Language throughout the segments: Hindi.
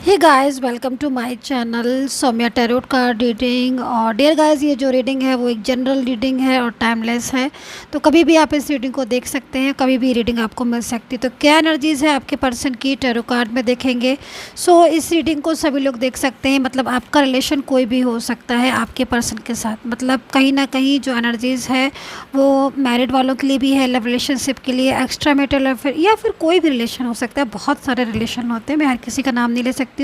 Hey guys, welcome to my channel Saumya tarot card reading. और डियर गाइस, ये जो रीडिंग है वो एक जनरल रीडिंग है और टाइमलेस है। तो कभी भी आप इस रीडिंग को देख सकते हैं, कभी भी रीडिंग आपको मिल सकती है। तो क्या एनर्जीज़ है आपके पर्सन की टैरो कार्ड में देखेंगे। सो इस रीडिंग को सभी लोग देख सकते हैं। मतलब आपका रिलेशन कोई भी हो सकता है आपके पर्सन के साथ। मतलब कहीं ना कहीं जो एनर्जीज़ है वो मैरिड वालों के लिए भी है, लव रिलेशनशिप के लिए, एक्स्ट्रा मैरिटल अफेयर या फिर कोई भी रिलेशन हो सकता है। बहुत सारे रिलेशन होते हैं, मैं हर किसी का नाम नहीं ले सकती हूँ।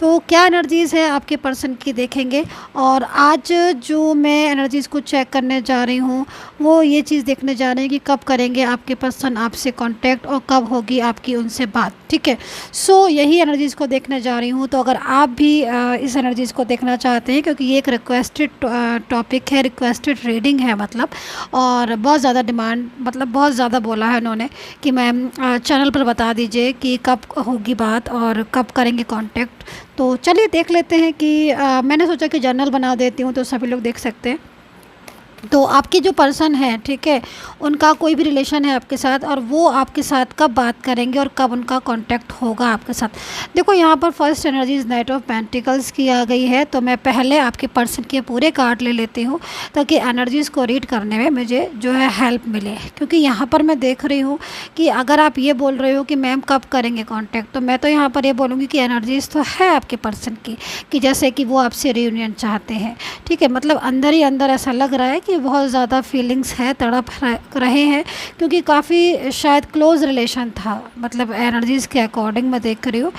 तो क्या एनर्जीज़ है आपके पर्सन की देखेंगे। और आज जो मैं एनर्जीज़ को चेक करने जा रही हूँ वो ये चीज़ देखने जा रहे हैं कि कब करेंगे आपके पर्सन आपसे कांटेक्ट और कब होगी आपकी उनसे बात। ठीक है, सो यही एनर्जीज़ को देखने जा रही हूँ। तो अगर आप भी इस एनर्जीज़ को देखना चाहते हैं, क्योंकि ये एक रिक्वेस्टेड टॉपिक है, रिक्वेस्टेड रीडिंग है मतलब, और बहुत ज़्यादा डिमांड, मतलब बहुत ज़्यादा बोला है उन्होंने कि मैम चैनल पर बता दीजिए कि कब होगी बात और कब करेंगे कांटेक्ट। तो चलिए देख लेते हैं कि मैंने सोचा कि जर्नल बना देती हूँ तो सभी लोग देख सकते हैं। तो आपकी जो पर्सन है, ठीक है, उनका कोई भी रिलेशन है आपके साथ और वो आपके साथ कब बात करेंगे और कब उनका कांटेक्ट होगा आपके साथ। देखो यहाँ पर first energies night of pentacles की आ गई है। तो मैं पहले आपके पर्सन के पूरे कार्ड ले लेती हूँ ताकि एनर्जीज़ को रीड करने में मुझे जो है हेल्प मिले। क्योंकि यहाँ पर मैं देख रही हूँ कि अगर आप ये बोल रहे हो कि मैम कब करेंगे कॉन्टैक्ट, तो मैं तो यहाँ पर ये बोलूँगी कि एनर्जीज़ तो है आपके पर्सन की कि जैसे कि वो आपसे रियूनियन चाहते हैं। ठीक है, मतलब अंदर ही अंदर ऐसा लग रहा है कि बहुत ज़्यादा फीलिंग्स है, तड़प रहे हैं, क्योंकि काफ़ी शायद क्लोज़ रिलेशन था। मतलब एनर्जीज़ के अकॉर्डिंग मैं देख रही हूँ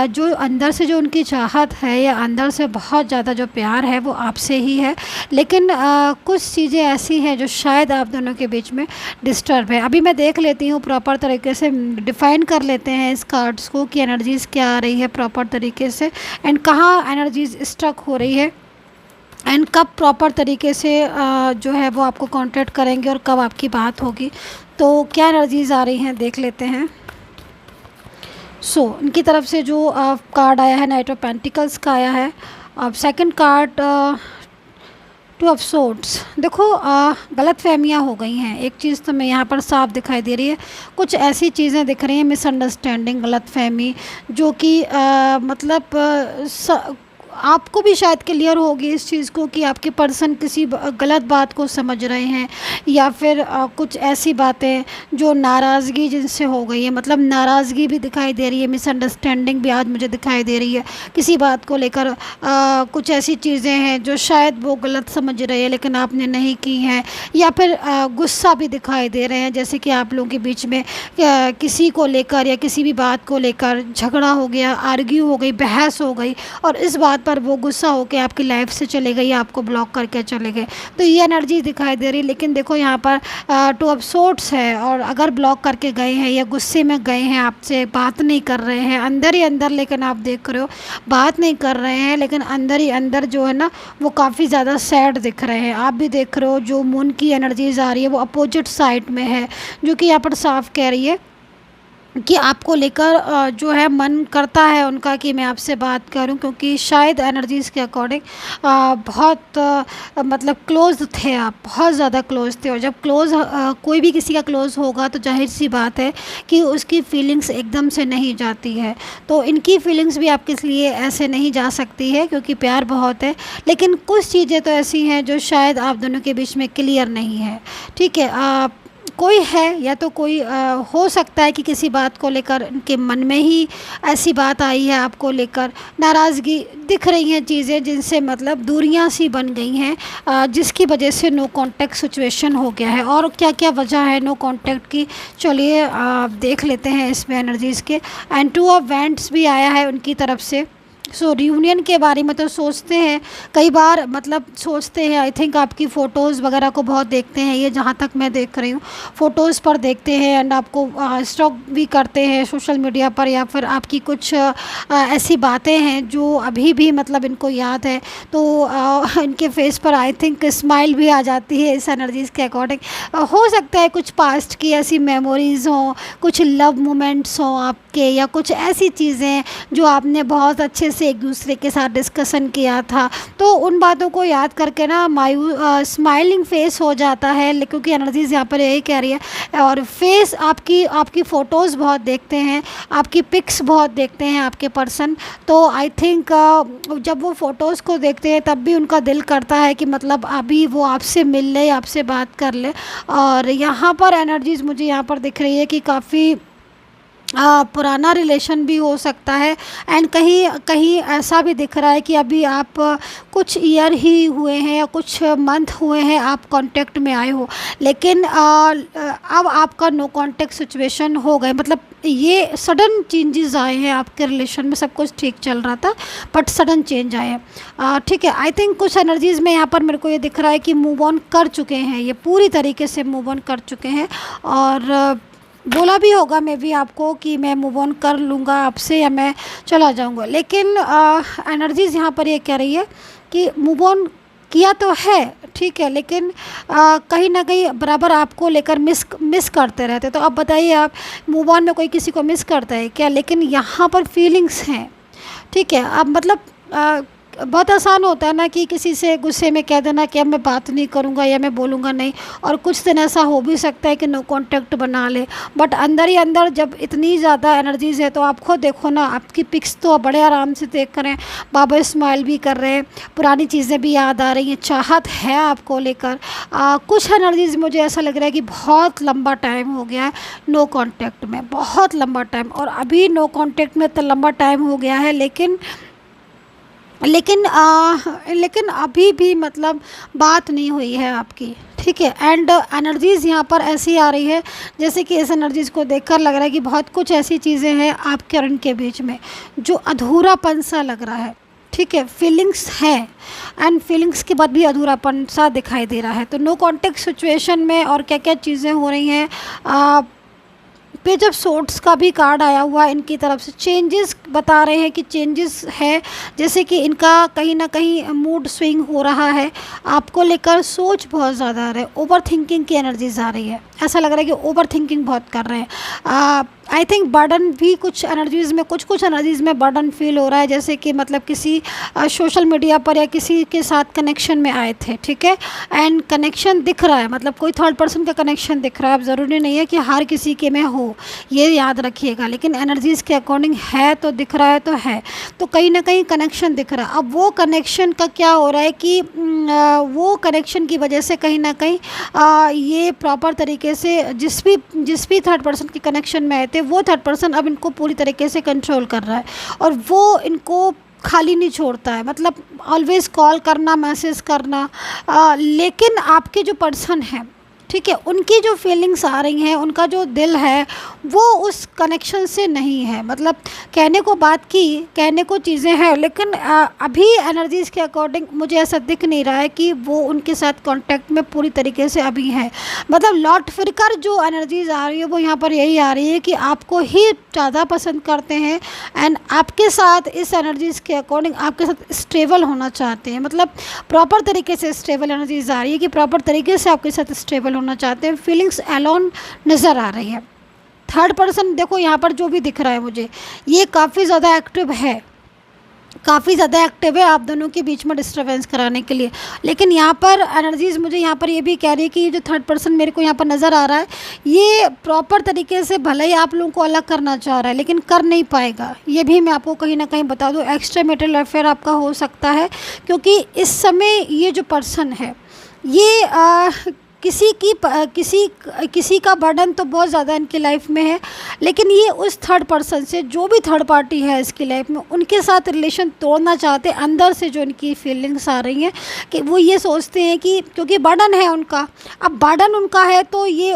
जो अंदर से जो उनकी चाहत है या अंदर से बहुत ज़्यादा जो प्यार है वो आपसे ही है। लेकिन कुछ चीज़ें ऐसी हैं जो शायद आप दोनों के बीच में डिस्टर्ब है। अभी मैं देख लेती हूँ, प्रॉपर तरीके से डिफ़ाइन कर लेते हैं इस कार्ड्स को कि एनर्जीज़ क्या आ रही है प्रॉपर तरीके से, एंड कहाँ एनर्जीज़ स्टक हो रही है, एंड कब प्रॉपर तरीके से जो है वो आपको कांटेक्ट करेंगे और कब आपकी बात होगी। तो क्या एनर्जीज़ आ रही हैं देख लेते हैं। सो इनकी तरफ से जो कार्ड आया है नाइट ऑफ पेंटिकल्स का आया है। अब second card two of swords. देखो गलत फहमियाँ हो गई हैं। एक चीज़ तो मैं यहाँ पर साफ दिखाई दे रही है, कुछ ऐसी चीज़ें दिख रही हैं, मिसअंडरस्टैंडिंग, गलत फहमी, जो कि मतलब आपको भी शायद क्लियर होगी इस चीज़ को कि आपके पर्सन किसी गलत बात को समझ रहे हैं, या फिर कुछ ऐसी बातें जो नाराज़गी जिनसे हो गई है। मतलब नाराज़गी भी दिखाई दे रही है, मिसअंडरस्टैंडिंग भी आज मुझे दिखाई दे रही है किसी बात को लेकर। कुछ ऐसी चीज़ें हैं जो शायद वो गलत समझ रहे हैं लेकिन आपने नहीं की हैं, या फिर गुस्सा भी दिखाई दे रहे हैं, जैसे कि आप लोगों के बीच में किसी को लेकर या किसी भी बात को लेकर झगड़ा हो गया, आर्ग्यू हो गई, बहस हो गई, और इस बात पर वो गुस्सा होकर आपकी लाइफ से चले गए या आपको ब्लॉक करके चले गए। तो ये एनर्जी दिखाई दे रही। लेकिन देखो यहाँ पर टू ऑफ सोर्ड्स है, और अगर ब्लॉक करके गए हैं या गुस्से में गए हैं, आपसे बात नहीं कर रहे हैं अंदर ही अंदर, लेकिन आप देख रहे हो बात नहीं कर रहे हैं, लेकिन अंदर ही अंदर जो है ना वो काफ़ी ज़्यादा सैड दिख रहे हैं। आप भी देख रहे हो जो मून की एनर्जीज आ रही है वो अपोजिट साइड में है, जो कि यहाँ पर साफ कह रही है कि आपको लेकर जो है मन करता है उनका कि मैं आपसे बात करूं, क्योंकि शायद एनर्जीज़ के अकॉर्डिंग बहुत मतलब क्लोज़ थे आप, बहुत ज़्यादा क्लोज़ थे। और जब क्लोज़ कोई भी किसी का क्लोज़ होगा तो जाहिर सी बात है कि उसकी फीलिंग्स एकदम से नहीं जाती है। तो इनकी फीलिंग्स भी आपके लिए ऐसे नहीं जा सकती है क्योंकि प्यार बहुत है। लेकिन कुछ चीज़ें तो ऐसी हैं जो शायद आप दोनों के बीच में क्लियर नहीं है। ठीक है, कोई है या तो कोई हो सकता है कि किसी बात को लेकर उनके मन में ही ऐसी बात आई है, आपको लेकर नाराज़गी दिख रही हैं, चीज़ें जिनसे मतलब दूरियां सी बन गई हैं, जिसकी वजह से नो कांटेक्ट सिचुएशन हो गया है। और क्या क्या वजह है नो कांटेक्ट की, चलिए देख लेते हैं इसमें एनर्जीज़ के। एंड टू ऑफ वैंड्स भी आया है उनकी तरफ से। सो रियूनियन के बारे में तो सोचते हैं कई बार, मतलब सोचते हैं, आई थिंक आपकी फ़ोटोज़ वगैरह को बहुत देखते हैं, ये जहाँ तक मैं देख रही हूँ फ़ोटोज़ पर देखते हैं, एंड आपको स्टॉक भी करते हैं सोशल मीडिया पर, या फिर आपकी कुछ ऐसी बातें हैं जो अभी भी मतलब इनको याद है। तो इनके फेस पर आई थिंक स्माइल भी आ जाती है इस एनर्जीज़ के अकॉर्डिंग। हो सकता है कुछ पास्ट की ऐसी मेमोरीज़ हों, कुछ लव मोमेंट्स हों आपके, या कुछ ऐसी चीज़ें जो आपने बहुत अच्छे से एक दूसरे के साथ डिस्कशन किया था, तो उन बातों को याद करके ना स्माइलिंग फेस हो जाता है, क्योंकि एनर्जीज़ यहाँ पर यही कह रही है। और फेस आपकी फ़ोटोज़ बहुत देखते हैं, आपकी पिक्स बहुत देखते हैं आपके पर्सन, तो आई थिंक जब वो फ़ोटोज़ को देखते हैं तब भी उनका दिल करता है कि मतलब अभी वो आपसे मिल ले, आपसे बात कर ले। और यहाँ पर एनर्जीज़ मुझे यहाँ पर दिख रही है कि काफ़ी पुराना रिलेशन भी हो सकता है, एंड कहीं कहीं ऐसा भी दिख रहा है कि अभी आप कुछ ईयर ही हुए हैं या कुछ मंथ हुए हैं आप कांटेक्ट में आए हो, लेकिन अब आपका नो कांटेक्ट सिचुएशन हो गए। मतलब ये सडन चेंजेस आए हैं आपके रिलेशन में, सब कुछ ठीक चल रहा था बट सडन चेंज आए हैं। ठीक है, आई थिंक कुछ एनर्जीज़ में यहाँ पर मेरे को ये दिख रहा है कि मूव ऑन कर चुके हैं, ये पूरी तरीके से मूव ऑन कर चुके हैं। और बोला भी होगा मैं भी आपको कि मैं मूव ऑन कर लूँगा आपसे या मैं चला जाऊँगा, लेकिन एनर्जीज़ यहाँ पर ये कह रही है कि मूव ऑन किया तो है, ठीक है, लेकिन कहीं ना कहीं बराबर आपको लेकर मिस करते रहते। तो अब बताइए, आप मूव ऑन में कोई किसी को मिस करता है क्या? लेकिन यहाँ पर फीलिंग्स हैं, ठीक है। अब मतलब बहुत आसान होता है ना कि किसी से गुस्से में कह देना कि अब मैं बात नहीं करूँगा या मैं बोलूँगा नहीं, और कुछ दिन ऐसा हो भी सकता है कि नो कांटेक्ट बना ले, बट अंदर ही अंदर जब इतनी ज़्यादा एनर्जीज़ है तो आप खुद देखो ना, आपकी पिक्स तो बड़े आराम से देख कर हैं, बाबा स्माइल भी कर रहे हैं, पुरानी चीज़ें भी याद आ रही हैं, चाहत है आपको लेकर। कुछ एनर्जीज़ मुझे ऐसा लग रहा है कि बहुत लंबा टाइम हो गया है नो कांटेक्ट में, बहुत लंबा टाइम, और अभी नो कांटेक्ट में इतना लंबा टाइम हो गया है, लेकिन लेकिन अभी भी मतलब बात नहीं हुई है आपकी, ठीक है। एंड एनर्जीज़ यहाँ पर ऐसी आ रही है जैसे कि इस एनर्जीज़ को देखकर लग रहा है कि बहुत कुछ ऐसी चीज़ें हैं आपके और इनके बीच में जो अधूरापन सा लग रहा है, ठीक है। फीलिंग्स है एंड फीलिंग्स के बाद भी अधूरापन सा दिखाई दे रहा है। तो नो कॉन्टेक्ट सिचुएशन में और क्या क्या चीज़ें हो रही हैं, पेज ऑफ सोर्ड्स का भी कार्ड आया हुआ है, इनकी तरफ से चेंजेस बता रहे हैं कि चेंजेस है, जैसे कि इनका कहीं ना कहीं मूड स्विंग हो रहा है, आपको लेकर सोच बहुत ज़्यादा आ रहा है, ओवर थिंकिंग की एनर्जीज आ रही है, ऐसा लग रहा है कि ओवर थिंकिंग बहुत कर रहे हैं। आई थिंक बर्डन भी कुछ एनर्जीज़ में, कुछ एनर्जीज़ में बर्डन फील हो रहा है, जैसे कि मतलब किसी सोशल मीडिया पर या किसी के साथ कनेक्शन में आए थे, ठीक है, एंड कनेक्शन दिख रहा है, मतलब कोई थर्ड पर्सन का कनेक्शन दिख रहा है। अब ज़रूरी नहीं है कि हर किसी के में हो, ये याद रखिएगा, लेकिन एनर्जीज़ के अकॉर्डिंग है तो दिख रहा है तो है, तो कहीं ना कहीं कनेक्शन दिख रहा है। अब वो कनेक्शन का क्या हो रहा है कि वो कनेक्शन की वजह से कहीं ना कहीं ये प्रॉपर तरीके से जिस भी थर्ड पर्सन के कनेक्शन में आए थे, वो थर्ड पर्सन अब इनको पूरी तरीके से कंट्रोल कर रहा है, और वो इनको खाली नहीं छोड़ता है, मतलब ऑलवेज़ कॉल करना, मैसेज करना, लेकिन आपके जो पर्सन हैं, ठीक है, उनकी जो फीलिंग्स आ रही हैं, उनका जो दिल है वो उस कनेक्शन से नहीं है। मतलब कहने को बात की, कहने को चीज़ें हैं, लेकिन अभी एनर्जीज़ के अकॉर्डिंग मुझे ऐसा दिख नहीं रहा है कि वो उनके साथ कांटेक्ट में पूरी तरीके से अभी है। मतलब लौट फिर कर जो एनर्जीज़ आ रही है वो यहाँ पर यही आ रही है कि आपको ही ज़्यादा पसंद करते हैं, एंड आपके साथ इस एनर्जीज़ के अकॉर्डिंग आपके साथ स्टेबल होना चाहते हैं। मतलब प्रॉपर तरीके से स्टेबल एनर्जीज़ आ रही है कि प्रॉपर तरीके से आपके साथ स्टेबल होना चाहते हैं। फीलिंग्स अलोन नज़र आ रही है। थर्ड पर्सन देखो यहाँ पर जो भी दिख रहा है मुझे, ये काफ़ी ज़्यादा एक्टिव है, काफ़ी ज़्यादा एक्टिव है आप दोनों के बीच में डिस्टर्बेंस कराने के लिए। लेकिन यहाँ पर एनर्जीज़ मुझे यहाँ पर ये भी कह रही है कि ये जो थर्ड पर्सन मेरे को यहाँ पर नज़र आ रहा है, ये प्रॉपर तरीके से भले ही आप लोगों को अलग करना चाह रहा है लेकिन कर नहीं पाएगा। ये भी मैं आपको कहीं ना कहीं बता दूँ, एक्स्ट्रा मैरिटल अफेयर आपका हो सकता है, क्योंकि इस समय ये जो पर्सन है ये किसी का बर्डन तो बहुत ज़्यादा इनकी लाइफ में है, लेकिन ये उस थर्ड पर्सन से, जो भी थर्ड पार्टी है इसकी लाइफ में, उनके साथ रिलेशन तोड़ना चाहते हैं। अंदर से जो इनकी फीलिंग्स आ रही हैं कि वो ये सोचते हैं कि क्योंकि बर्डन है उनका, अब बर्डन उनका है तो ये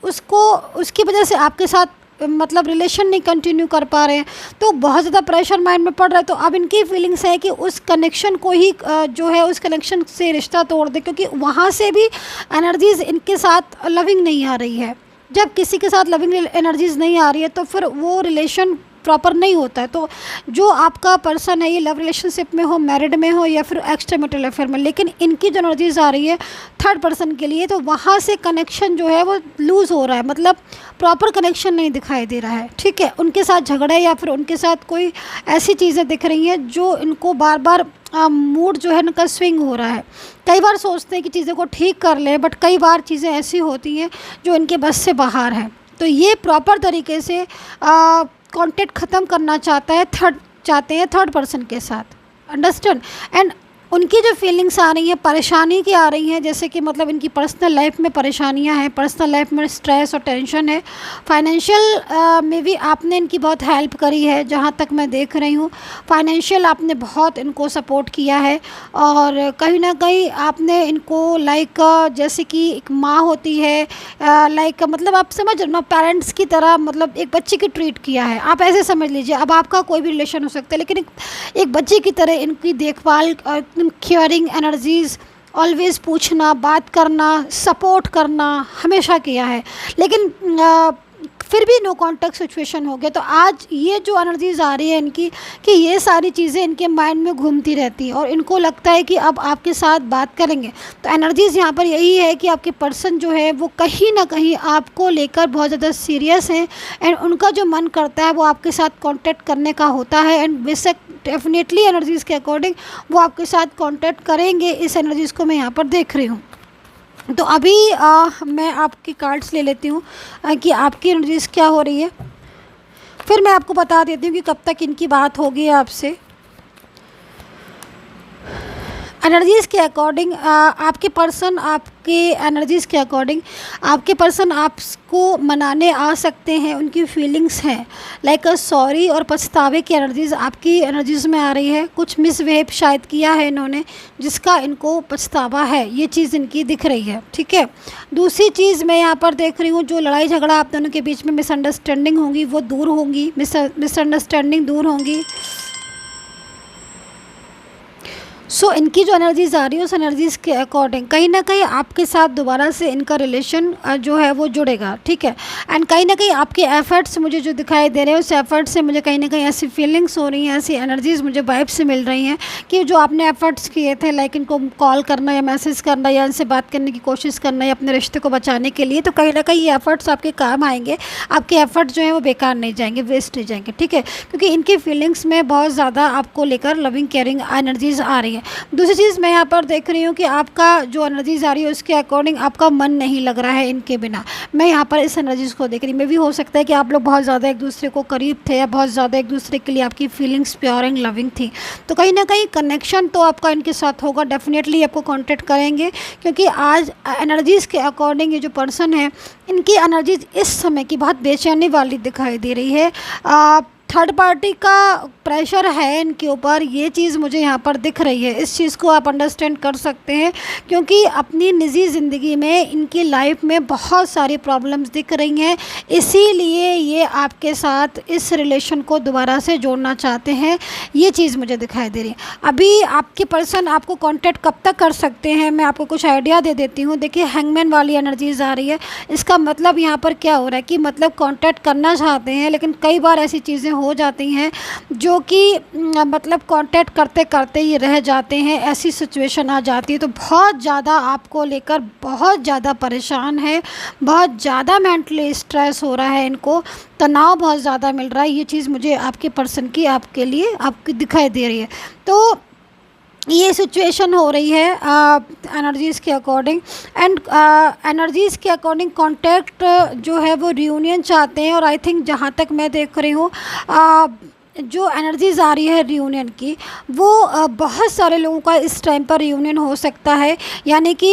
उसकी वजह से आपके साथ मतलब रिलेशन नहीं कंटिन्यू कर पा रहे हैं, तो बहुत ज़्यादा प्रेशर माइंड में पड़ रहा है। तो अब इनकी फीलिंग्स है कि उस कनेक्शन को ही जो है उस कनेक्शन से रिश्ता तोड़ दे, क्योंकि वहाँ से भी एनर्जीज़ इनके साथ लविंग नहीं आ रही है। जब किसी के साथ लविंग एनर्जीज़ नहीं आ रही है तो फिर वो रिलेशन प्रॉपर नहीं होता है। तो जो आपका पर्सन है, ये लव रिलेशनशिप में हो, मैरिड में हो या फिर एक्स्ट्रा मैरिटल अफेयर में, लेकिन इनकी जो एनर्जीज आ रही है थर्ड पर्सन के लिए, तो वहाँ से कनेक्शन जो है वो लूज़ हो रहा है, मतलब प्रॉपर कनेक्शन नहीं दिखाई दे रहा है, ठीक है। उनके साथ झगड़े या फिर उनके साथ कोई ऐसी चीज़ें दिख रही हैं जो इनको बार बार मूड जो है इनका स्विंग हो रहा है। कई बार सोचते हैं कि चीज़ों को ठीक कर लें, बट कई बार चीज़ें ऐसी होती हैं जो इनके बस से बाहर हैं। तो ये प्रॉपर तरीके से कांटेक्ट ख़त्म करना चाहते हैं थर्ड पर्सन के साथ, अंडरस्टैंड। एंड उनकी जो फीलिंग्स आ रही हैं, परेशानी की आ रही हैं, जैसे कि मतलब इनकी पर्सनल लाइफ में परेशानियां हैं, पर्सनल लाइफ में स्ट्रेस और टेंशन है, फाइनेंशियल में भी आपने इनकी बहुत हेल्प करी है जहाँ तक मैं देख रही हूँ। फाइनेंशियल आपने बहुत इनको सपोर्ट किया है, और कहीं ना कहीं आपने इनको लाइक जैसे कि एक माँ होती है, लाइक मतलब आप समझ ना, पेरेंट्स की तरह मतलब एक बच्चे की ट्रीट किया है, आप ऐसे समझ लीजिए। अब आपका कोई भी रिलेशन हो सकता है, लेकिन एक बच्चे की तरह इनकी देखभाल, केयरिंग एनर्जीज़, ऑलवेज़ पूछना, बात करना, सपोर्ट करना हमेशा किया है। लेकिन फिर भी नो कॉन्टैक्ट सिचुएशन हो गया, तो आज ये जो एनर्जीज़ आ रही है इनकी, कि ये सारी चीज़ें इनके माइंड में घूमती रहती हैं और इनको लगता है कि अब आपके साथ बात करेंगे। तो एनर्जीज़ यहाँ पर यही है कि आपके पर्सन जो है वो कहीं ना कहीं आपको लेकर बहुत ज़्यादा सीरियस हैं, एंड उनका जो मन करता है वो आपके साथ कॉन्टैक्ट करने का होता है, एंड बेशक डेफिनेटली एनर्जीज़ के अकॉर्डिंग वो आपके साथ कॉन्टैक्ट करेंगे। इस एनर्जीज़ को मैं यहाँ पर देख रही हूँ। तो अभी मैं आपकी कार्ड्स ले लेती हूँ कि आपकी एनर्जीज़ क्या हो रही है, फिर मैं आपको बता देती हूँ कि कब तक इनकी बात होगी आपसे। एनर्जीज़ के अकॉर्डिंग आपके पर्सन, आपके एनर्जीज़ के अकॉर्डिंग आपके पर्सन आपको मनाने आ सकते हैं। उनकी फीलिंग्स हैं लाइक सॉरी और पछतावे की एनर्जीज़ आपकी एनर्जीज़ में आ रही है। कुछ मिसबिहेव शायद किया है इन्होंने, जिसका इनको पछतावा है, ये चीज़ इनकी दिख रही है, ठीक है। दूसरी चीज़ मैं यहाँ पर देख रही हूँ, जो लड़ाई झगड़ा आप दोनों के बीच में मिसअंडरस्टैंडिंग होंगी वो दूर होंगी, मिसअंडरस्टैंडिंग दूर होंगी। सो इनकी जो एनर्जीज़ आ रही है उस एनर्जीज़ के अकॉर्डिंग कहीं ना कहीं आपके साथ दोबारा से इनका रिलेशन जो है वो जुड़ेगा, ठीक है। एंड कहीं ना कहीं आपके एफर्ट्स मुझे जो दिखाई दे रहे हैं, उस एफर्ट से मुझे कहीं ना कहीं ऐसी फीलिंग्स हो रही हैं, ऐसी एनर्जीज़ मुझे वाइब से मिल रही हैं कि जो आपने एफर्ट्स किए थे, लाइक इनको कॉल करना या मैसेज करना या इनसे बात करने की कोशिश करना या अपने रिश्ते को बचाने के लिए, तो कहीं ना कहीं ये एफर्ट्स आपके काम आएंगे। आपके एफर्ट्स जो हैं वो बेकार नहीं जाएंगे, वेस्ट नहीं जाएंगे, ठीक है, क्योंकि इनकी फीलिंग्स में बहुत ज़्यादा आपको लेकर लविंग केयरिंग एनर्जीज़ आ रही है। दूसरी चीज़ मैं यहाँ पर देख रही हूँ कि आपका जो एनर्जीज़ आ रही है उसके अकॉर्डिंग आपका मन नहीं लग रहा है इनके बिना। मैं यहाँ पर इस एनर्जीज़ को देख रही हूँ। मे भी हो सकता है कि आप लोग बहुत ज़्यादा एक दूसरे को करीब थे या बहुत ज़्यादा एक दूसरे के लिए आपकी फीलिंग्स प्योर एंड लविंग थी, तो कहीं ना कहीं कनेक्शन तो आपका इनके साथ होगा, डेफिनेटली आपको कॉन्टेक्ट करेंगे, क्योंकि आज एनर्जीज़ के अकॉर्डिंग ये जो पर्सन है इनकी एनर्जीज इस समय की बहुत बेचैनी वाली दिखाई दे रही है। थर्ड पार्टी का प्रेशर है इनके ऊपर, ये चीज़ मुझे यहाँ पर दिख रही है। इस चीज़ को आप अंडरस्टैंड कर सकते हैं, क्योंकि अपनी निजी ज़िंदगी में इनकी लाइफ में बहुत सारी प्रॉब्लम्स दिख रही हैं, इसीलिए ये आपके साथ इस रिलेशन को दोबारा से जोड़ना चाहते हैं, ये चीज़ मुझे दिखाई दे रही है। अभी आपके पर्सन आपको कॉन्टैक्ट कब तक कर सकते हैं, मैं आपको कुछ आइडिया दे देती हूँ। देखिए, हैंगमैन वाली एनर्जीज़ आ रही है। इसका मतलब यहाँ पर क्या हो रहा है कि मतलब कॉन्टैक्ट करना चाहते हैं, लेकिन कई बार ऐसी चीज़ें हो जाती हैं जो कि मतलब कांटेक्ट करते करते ही रह जाते हैं, ऐसी सिचुएशन आ जाती है। तो बहुत ज़्यादा आपको लेकर बहुत ज़्यादा परेशान है, बहुत ज़्यादा मेंटली स्ट्रेस हो रहा है, इनको तनाव बहुत ज़्यादा मिल रहा है। ये चीज़ मुझे आपके पर्सन की आपके लिए आपकी दिखाई दे रही है। तो ये सिचुएशन हो रही है एनर्जीज़ के अकॉर्डिंग, एंड एनर्जीज़ के अकॉर्डिंग कांटेक्ट जो है वो रियूनियन चाहते हैं। और आई थिंक जहाँ तक मैं देख रही हूँ जो एनर्जीज़ आ रही है रियूनियन की, वो बहुत सारे लोगों का इस टाइम पर रियूनियन हो सकता है। यानी कि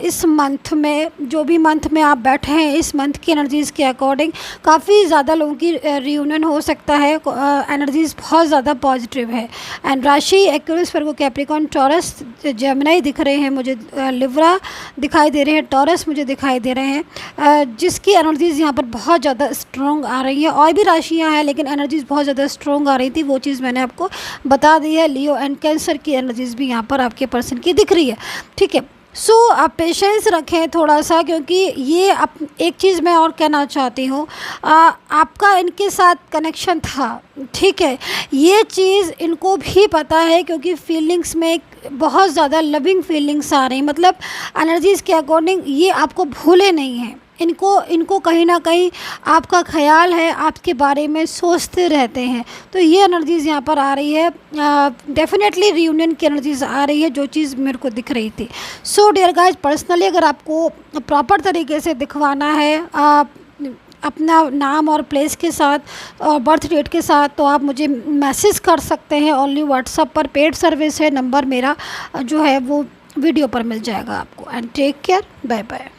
इस मंथ में, जो भी मंथ में आप बैठे हैं, इस मंथ की एनर्जीज़ के अकॉर्डिंग काफ़ी ज़्यादा लोगों की रियूनियन हो सकता है। एनर्जीज़ बहुत ज़्यादा पॉजिटिव है। एंड राशि एक्वेरियस, वर्गो, कैप्रिकॉर्न, टॉरस, जेमिनी दिख रहे हैं मुझे, लिब्रा दिखाई दे रहे हैं, टॉरस मुझे दिखाई दे रहे हैं, जिसकी एनर्जीज़ यहाँ पर बहुत ज़्यादा स्ट्रॉन्ग आ रही है। और भी राशियाँ हैं लेकिन एनर्जीज़ बहुत ज़्यादा स्ट्रॉन्ग आ रही थी, वो चीज़ मैंने आपको बता दी है। लियो एंड कैंसर की एनर्जीज़ भी यहाँ पर आपके पर्सन की दिख रही है, ठीक है। सो आप पेशेंस रखें थोड़ा सा, क्योंकि ये एक चीज़ मैं और कहना चाहती हूँ, आपका इनके साथ कनेक्शन था, ठीक है, ये चीज़ इनको भी पता है, क्योंकि फीलिंग्स में बहुत ज़्यादा लविंग फीलिंग्स आ रही, मतलब एनर्जीज़ के अकॉर्डिंग ये आपको भूले नहीं हैं। इनको कहीं ना कहीं आपका ख्याल है, आपके बारे में सोचते रहते हैं। तो ये एनर्जीज़ यहाँ पर आ रही है, डेफिनेटली रियूनियन की एनर्जीज़ आ रही है, जो चीज़ मेरे को दिख रही थी। सो डियर गाइज, पर्सनली अगर आपको प्रॉपर तरीके से दिखवाना है, अपना नाम और प्लेस के साथ और बर्थ डेट के साथ, तो आप मुझे मैसेज कर सकते हैं ओनली व्हाट्सएप पर। पेड सर्विस है, नंबर मेरा जो है वो वीडियो पर मिल जाएगा आपको। And take care, bye bye.